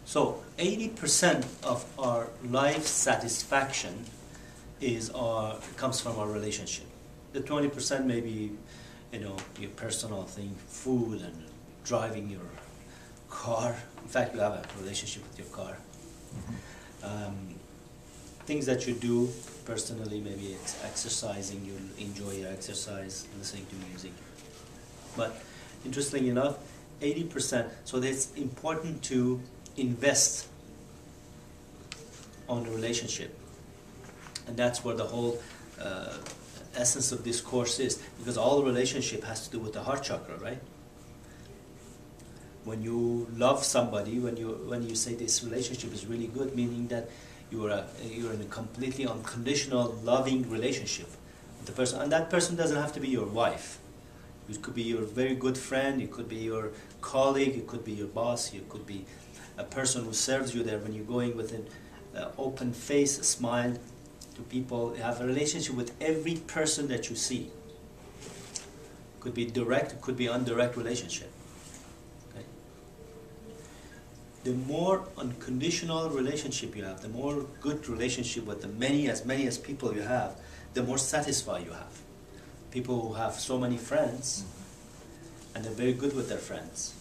So 80% of our life satisfaction comes from our relationship. The 20% may be, your personal thing, food and driving your car. In fact, you have a relationship with your car. Things that you do personally, maybe it's exercising, you enjoy your exercise, listening to music. But interestingly enough, 80%, so it's important to invest on the relationship. And that's where the whole essence of this course is, because all relationship has to do with the heart chakra, right? When you love somebody, when you say this relationship is really good, meaning that you're in a completely unconditional, loving relationship with the person, and that person doesn't have to be your wife. It could be your very good friend, it could be your colleague, it could be your boss, it could be a person who serves you there. When you're going with an open face, a smile to people, you have a relationship with every person that you see. It could be direct, it could be indirect relationship. The more unconditional relationship you have, the more good relationship with as many as people you have, the more satisfied you have. People who have so many friends, and they're very good with their friends.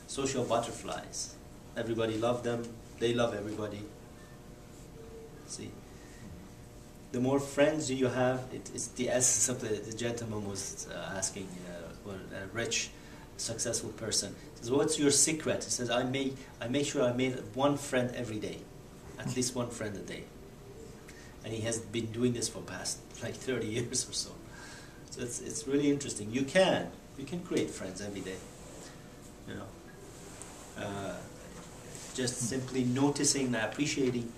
Social butterflies. Everybody loves them, they love everybody. See? The more friends you have, it's the essence of the gentleman was asking, a rich, successful person. He says, what's your secret? He says, I make sure I made one friend every day. At least one friend a day. And he has been doing this for past like 30 years or so. So it's really interesting. You can create friends every day. Just simply noticing and appreciating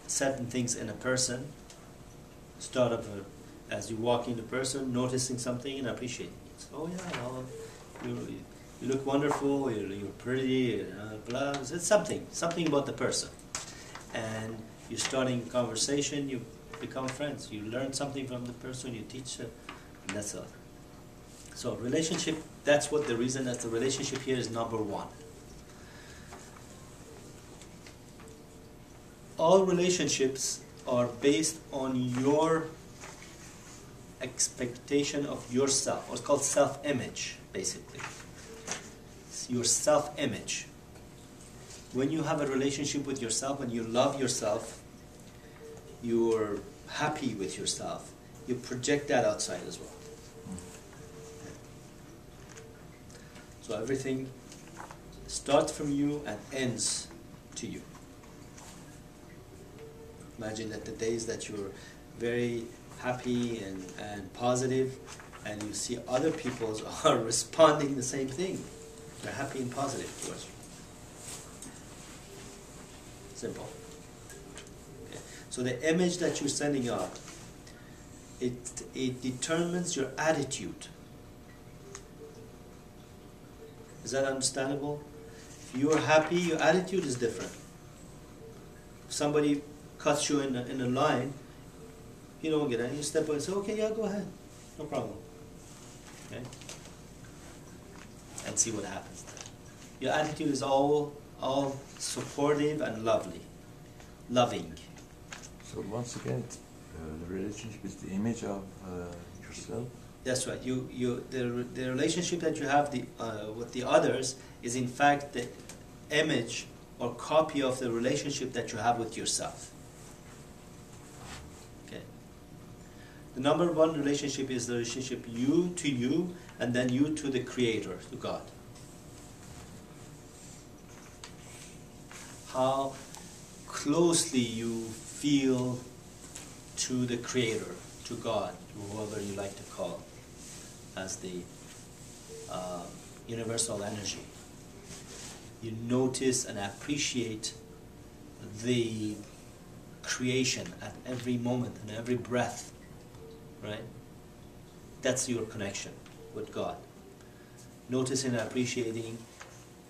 certain things in a person. Start up as you walk in the person, noticing something and appreciating it. Oh yeah, you look wonderful. You're pretty. Blah. It's something about the person, and you're starting a conversation. You become friends. You learn something from the person. You teach them, and that's all. So relationship. That's what the reason that the relationship here is number one. All relationships are based on your expectation of yourself. What's called self-image, basically. It's your self-image. When you have a relationship with yourself, when you love yourself, you're happy with yourself, you project that outside as well. So everything starts from you and ends to you. Imagine that the days that you're very happy and positive, and you see other people are responding the same thing. They're happy and positive towards you. Simple. Okay. So the image that you're sending out, it determines your attitude. Is that understandable? If you are happy, your attitude is different. If somebody cuts you in a line, you don't get it. You step away and say, okay, yeah, go ahead. No problem. Okay? And see what happens there. Your attitude is all supportive and loving. So once again, the relationship is the image of yourself? That's right. The relationship that you have with the others is in fact the image or copy of the relationship that you have with yourself. The number one relationship is the relationship you to you, and then you to the Creator, to God. How closely you feel to the Creator, to God, to whoever you like to call as the universal energy. You notice and appreciate the creation at every moment and every breath. Right? That's your connection with God. Noticing and appreciating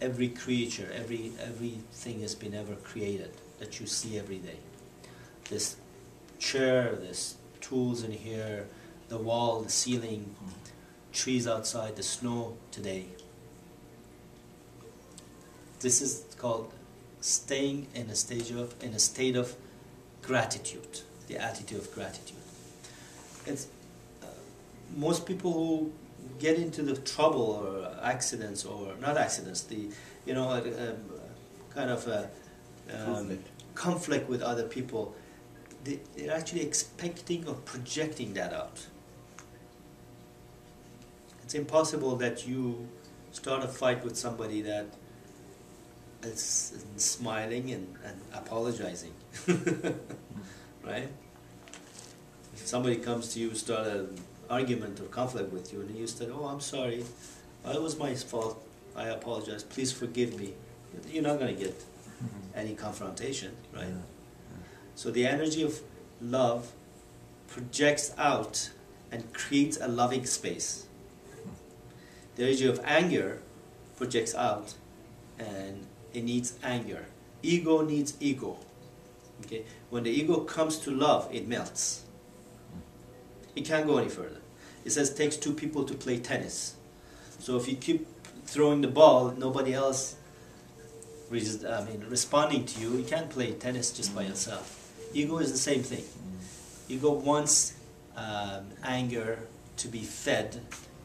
every creature, everything has been ever created that you see every day. This chair, this tools in here, the wall, the ceiling, trees outside, the snow today. This is called staying in a state of gratitude, the attitude of gratitude. It's most people who get into the trouble or accidents, or not accidents, the kind of conflict with other people, they're actually expecting or projecting that out. It's impossible that you start a fight with somebody that is smiling and apologizing, right? If somebody comes to you, start an argument or conflict with you, and you say, "Oh, I'm sorry, it was my fault, I apologize, please forgive me," you're not going to get any confrontation, right? So the energy of love projects out and creates a loving space. The energy of anger projects out and it needs anger. Ego needs ego. Okay? When the ego comes to love, it melts. It can't go any further. It says it takes two people to play tennis. So if you keep throwing the ball, nobody else responding to you, you can't play tennis just by yourself. Ego is the same thing. Ego wants anger to be fed,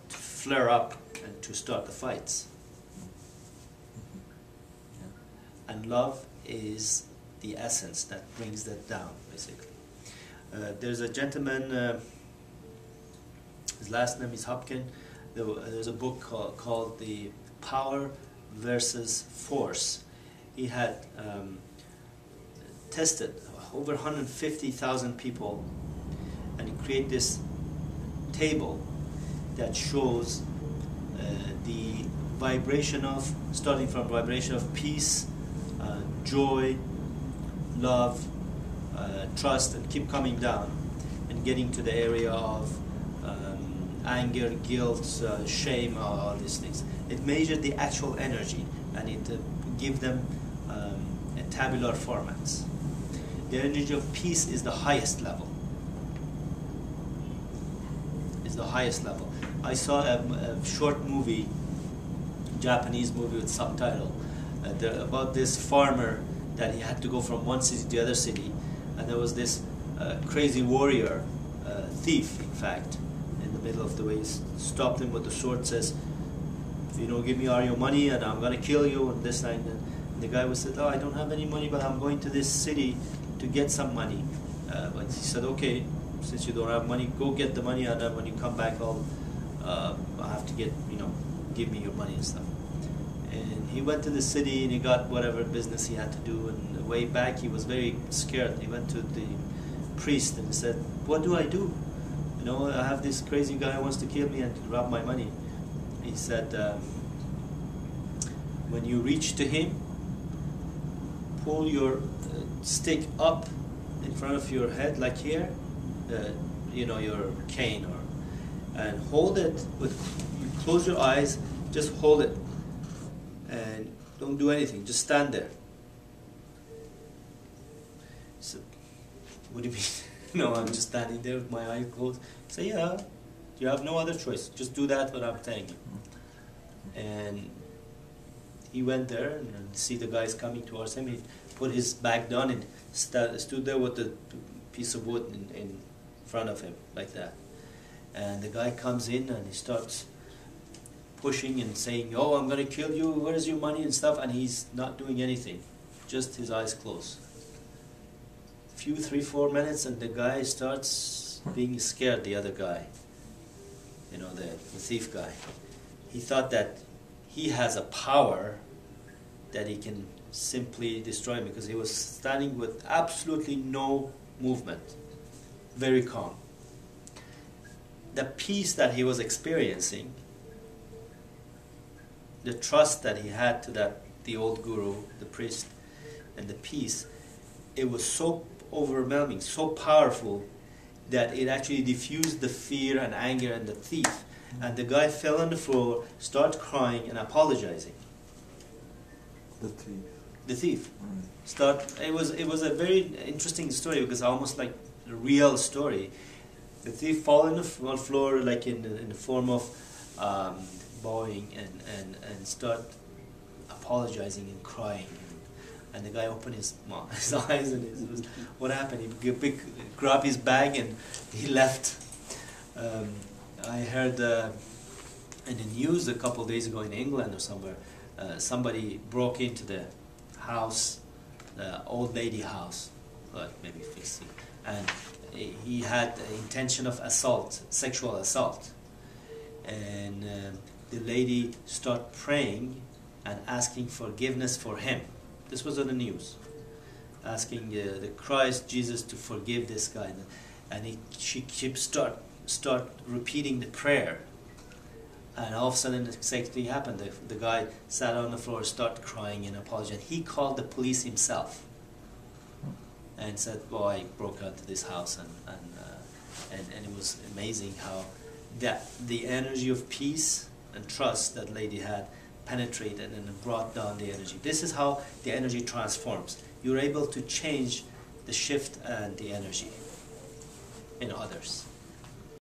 to flare up, and to start the fights. And love is the essence that brings that down, basically. There's a gentleman, his last name is Hopkins. There's a book called The Power versus Force. He had tested over 150,000 people, and he created this table that shows the vibration of, starting from vibration of peace, joy, love, trust, and keep coming down and getting to the area of anger, guilt, shame, all these things. It measured the actual energy, and it gave them a tabular formats. The energy of peace is the highest level. Is the highest level. I saw a short movie, Japanese movie with subtitle, about this farmer that he had to go from one city to the other city, and there was this crazy warrior, thief in fact, in the middle of the way. He stopped him with the sword, says, "If you don't give me all your money, and I'm gonna kill you," and this and that. And the guy was said, "Oh, I don't have any money, but I'm going to this city to get some money." But he said, "Okay, since you don't have money, go get the money, and then when you come back, I'll have to get, give me your money and stuff." And he went to the city and he got whatever business he had to do. And the way back, he was very scared. He went to the priest and said, "What do I do? I have this crazy guy who wants to kill me and to rob my money." He said, "When you reach to him, pull your stick up in front of your head, like here, your cane, and hold it with. You close your eyes, just hold it, and don't do anything. Just stand there." He said, "What do you mean?" "No, I'm just standing there with my eyes closed." I said, "Yeah, you have no other choice. Just do that what I'm telling you." And he went there and see the guys coming towards him. He put his back down and stood there with the piece of wood in front of him, like that. And the guy comes in and he starts pushing and saying, "Oh, I'm going to kill you. Where's your money?" and stuff. And he's not doing anything, just his eyes closed. Few 3-4 minutes, and the guy starts being scared. The other guy, the thief guy, he thought that he has a power that he can simply destroy him, because he was standing with absolutely no movement, very calm. The peace that he was experiencing, the trust that he had to the old guru, the priest, and the peace, it was so overwhelming, so powerful, that it actually diffused the fear and anger and the thief. And the guy fell on the floor, started crying and apologizing. The thief. The thief. It was a very interesting story, because almost like a real story. The thief fall on the floor, like in the form of bowing and start apologizing and crying. And the guy opened his eyes and he was, what happened? He grabbed his bag and he left. I heard in the news a couple of days ago in England or somewhere, somebody broke into the house, the old lady house, like maybe 50, and he had the intention of assault, sexual assault. And the lady started praying and asking forgiveness for him. This was on the news, asking the Christ Jesus to forgive this guy, and she start repeating the prayer, and all of a sudden the same thing happened. The guy sat on the floor, started crying and apologized. He called the police himself and said, "Well, I broke out to this house," and it was amazing how the energy of peace and trust that lady had penetrated and brought down the energy. This is how the energy transforms. You're able to change the shift and the energy in others.